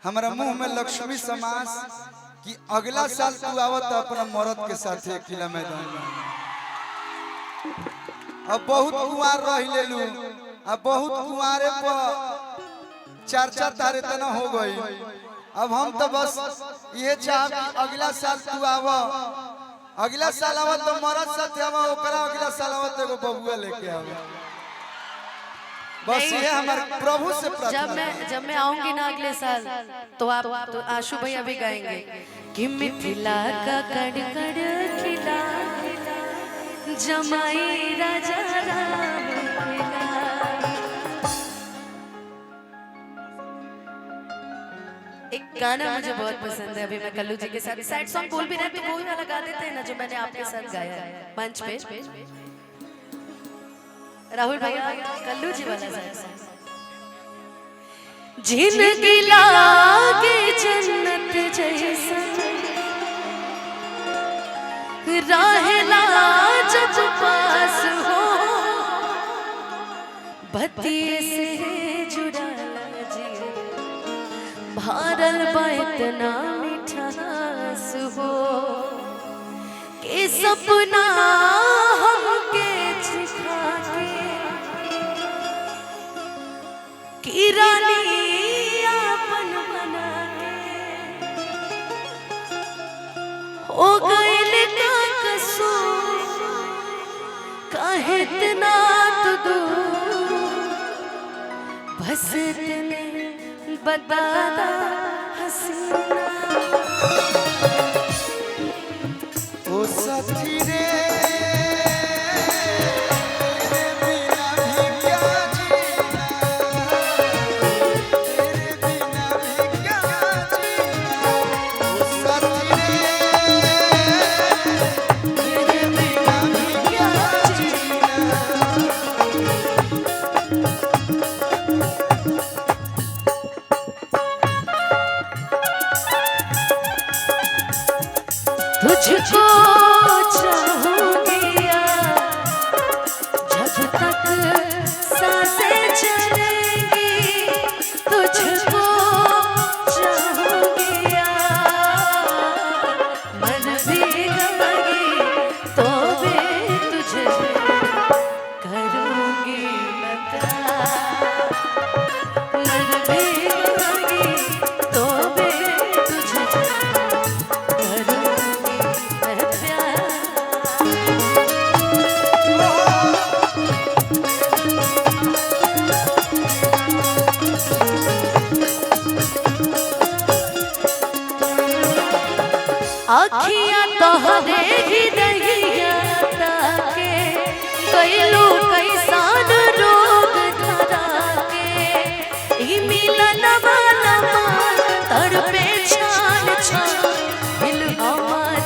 हमारा मुंह में लक्ष्मी समास कि अगला साल तू आवत अपना मरद के साथ किला मैदान में। अब बहुत कुंवार रह लेलू, अब बहुत कुंवारे पर चर्चा तारे तना हो गई। अब हम तो बस ये चाह कि अगला साल तू आव, अगला साल आव तो मरद साथ आव, ओकरा अगला साल आव तो बबुआ लेके आव। बस ये हमारे प्रभु से प्रार्थना। जब मैं आऊंगी ना अगले साल तो आप तो आशु भैया भी गाएंगे कि मिथिला का कड़ कड़ खिला जमाई राजा राम खिला। एक गाना मुझे बहुत पसंद है, अभी मैं कल्लू जी के साथ सैड सॉन्ग बोल भी रहे तो वही वाला गा देते हैं ना जो मैंने आपके साथ गाया है मंच पे। राहुल भैया कल्लू जी वाला सैड जिंदगी लागे जन्नत जैसा रहेला जब पास हो, बत्ती से जुड़ा जी भारल बा इतना मिठास हो कि सपना हमके चिखा के कि रानी अपन बना के हो गइल का कसूर काहे इतना तो दूर बस इतने बता हसीना। ओ साथी रे तुझको चाहूंगी जब तक सांसें चलेंगी, तुझको चाहूंगी मन भी गवाएगी तो भी तुझे करूंगी मैं प्यार। मन भी गवाएगी तो भी तुझे अखियां तोहरे ही रहिया ताके कैलू कैसान रोग धरा के ई मिलन वाला तड़पे छान छान दिल हमार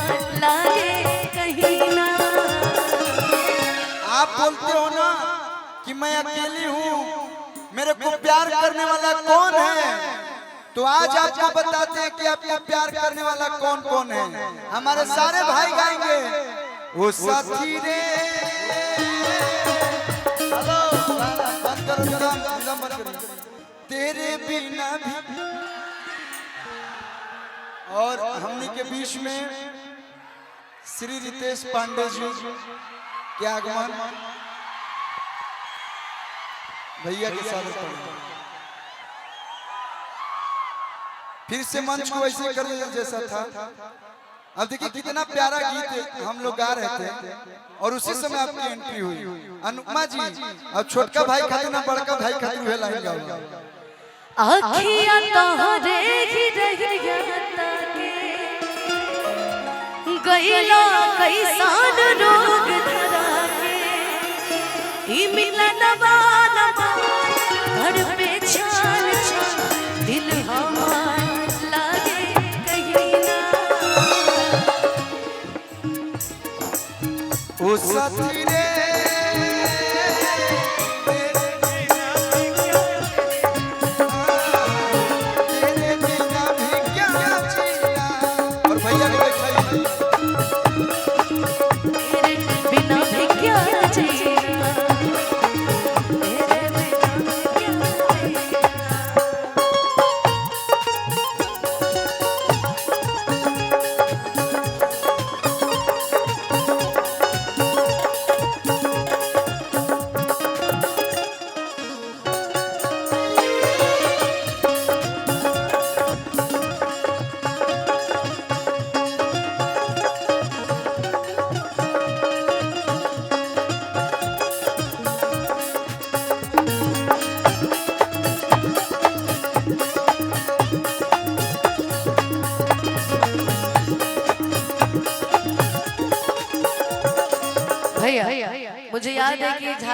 लागे कहीं ना। आप बोलते हो ना कि मैं अकेली हूँ, मेरे को प्यार करने वाला कौन है, तो आज आपको बताते हैं कि आपको प्यार करने वाला कौन कौन है। हमारे सारे भाई गाएंगे वो साथी रे। हेलो बंद करो जरा, बंद करो। तेरे बिना भी। और हमने के बीच में श्री रितेश पांडे जी के आगमन भैया के साथ फिर से मंच को वैसे कर जैसा था। अब देखिए कितना प्यारा गीत हम लोग गा रहे थे और उसी समय आपकी एंट्री हुई। अनुपमा जी अब छोटका भाई खातिर ना बड़का भाई खातिर हुए लाइन गाओ। अखियां तोहरे ही रहिया ताके गइलो कैसान रोग धरा के ई मिलन वाला तड़पे छान छान दिल हमार लागे कहीं ना। ओ साथी रे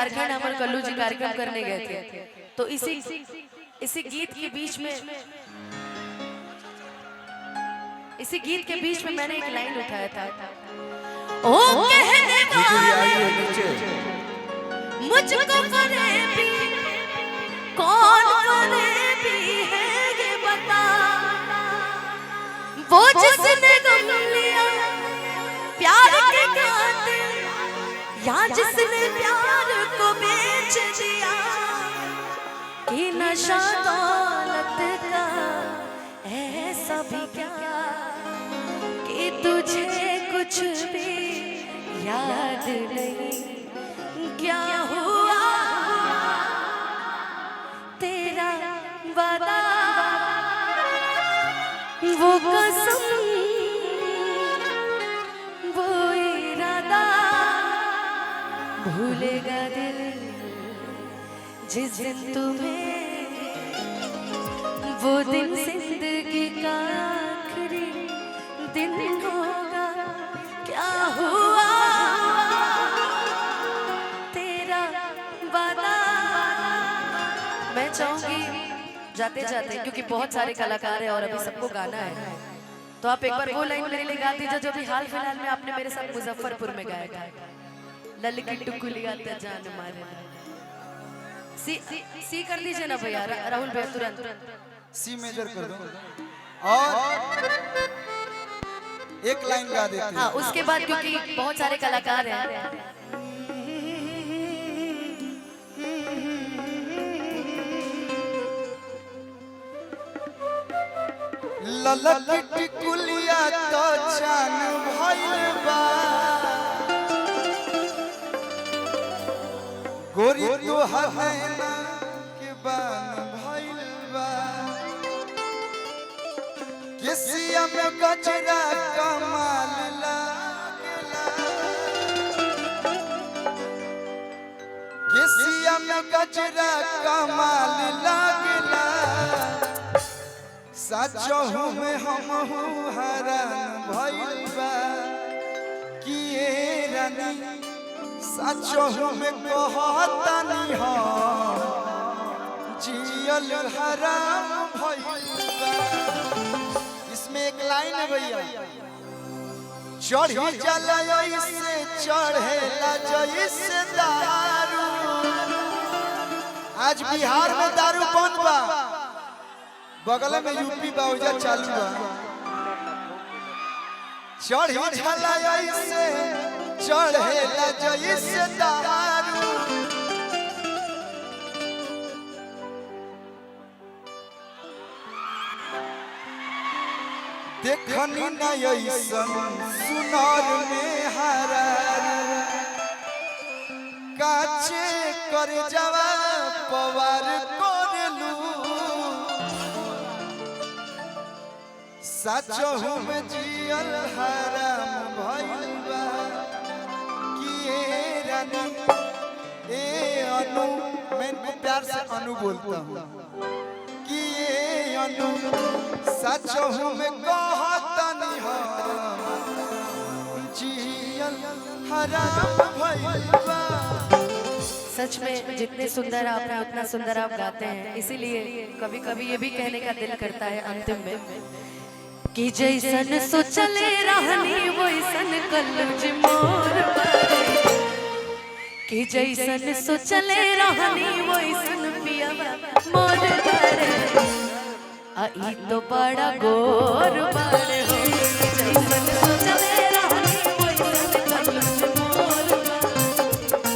झारखंड हमारे कल्लू जी कार्यक्रम करने गए थे, तो इसी गीत के बीच में मैंने एक लाइन उठाया था, ओ कहने वाले मुझको फरेबी कौन फरेबी है ये बता, वो जिसने गम लिया प्यार के खातिर या जिसने प्यार को बेच दिया, कि नशा दौलत का ऐसा भी क्या कि तुझे कुछ भी याद नहीं, क्या हुआ तेरा वादा वो कसम वो इरादा, भूलेगा दिल जिस दिन तुम्हें, वो दिन जिंदगी का आखिरी दिन होगा, क्या हुआ तेरा वादा। मैं चाहूंगी जाते जाते, क्योंकि बहुत सारे कलाकार हैं और अभी सबको गाना है, तो आप एक बार वो लाइन मेरे लिए गा दीजिए जो अभी हाल फिलहाल में आपने मेरे साथ मुजफ्फरपुर में गाया था, लल की टुकुलिया ते जान मारे। सी कर दीजिए ना भैया राहुल भैया, तुरंत सी मेजर कर दो और एक लाइन गा देते हैं। हाँ, उसके बाद क्योंकि बहुत सारे कलाकार हैं। ललक टिकुलिया तो जान भइल बा, गोरी तो हनैना के बान भइल बा, किसिया में गजरा कमाल लागला, किसिया में गजरा कमाल लागला, सचहु में हमहु हरान भइल बा, किए रानी सचहु में कहतनी हम जियल हराम भइल बा। इसमें एक लाइन है भैया, चढ़ी जला से चढ़ेला जैसे दारू, आज बिहार में दारू बंद बा, बगल में यूपी बाउजा चालू बा, चढ़ी जला से चढ़ेला जैसे दारू, देखनी न ऐसन सुनार में हरारू, काचे कर जवा पवार करलू, सचहु में जियल हराम भइल बा, किए रानी ए अनु, मैं इनको प्यार से अनु बोलता हूँ, किए अनु सचहु में कहतनी हम जियल हराम भइल बा। सच में जितने सुंदर आप हैं उतना सुंदर आप गाते हैं, इसीलिए कभी कभी ये भी कहने का दिल करता है अंतिम में कि जैसन सोचले रहनी वैसन कल्लूज मोर बारे, कि जैसन सोचले रहनी वैसन पियवा मोर बारे, आई तो बड़ा गोर बारे हो, जैसन सोचले रहनी वैसन कल्लूज मोर बारे,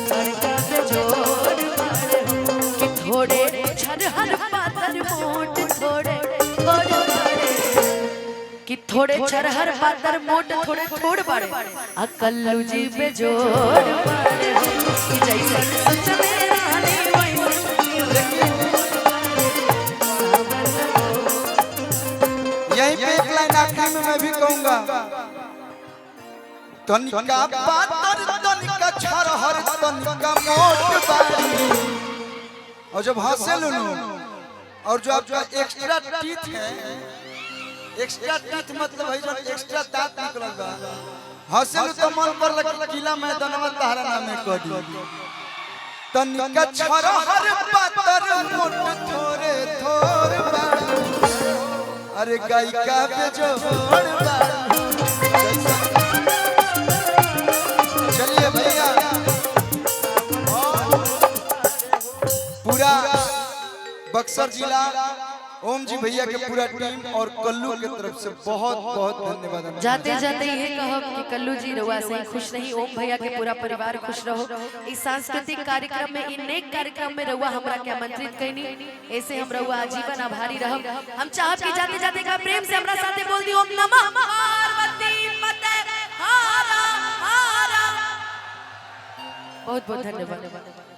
बड़का बेजोर बारे हो, कि थोड़े छरहर पातर मोट थोड़े थोड़े बारे, कि थोड़े छरहर पातर मोट थोड़े थोड़ बाड़े, आ कल्लू जी बेजोड़ बाड़े हो, कि जैसन सोचले रहनी यहीं पे एक लाइन आखिरी में मैं भी कहूंगा, तनिका पातर तनिका छरहर तनिका मोट बाड़ी, और जब हंसे लुनू और जो आपका एक्स्ट्रा टीथ है, एक्स्ट्रा टीथ मतलब है जो एक्स्ट्रा दांत निकलल बा, हंसे लु तो मन पर लग किला मैदानवा तहरा नाम में कह दी, तनिका छरहर पातर मोट थोरे थोर बाड़ू अरे गायिका बेजोड़ बाड़ू चलिए भैया पूरा बक्सर जिला ओम जी भैया के पूरा टीम और कल्लू के तरफ से बहुत बहुत धन्यवाद। जाते जाते ये कहब कि कल्लू जी रउआ से खुश नहीं, ओम भैया के पूरा परिवार खुश रहो। इस सांस्कृतिक कार्यक्रम में इन नेक कार्यक्रम में रउआ हमरा के आमंत्रित कैनी, ऐसे हम रउआ आजीवन आभारी रहब। हम चाहब कि जाते जाते का प्रेम से हमरा साथे बोल दी ओम नमः पार्वती पते हारा हारा। बहुत बहुत धन्यवाद।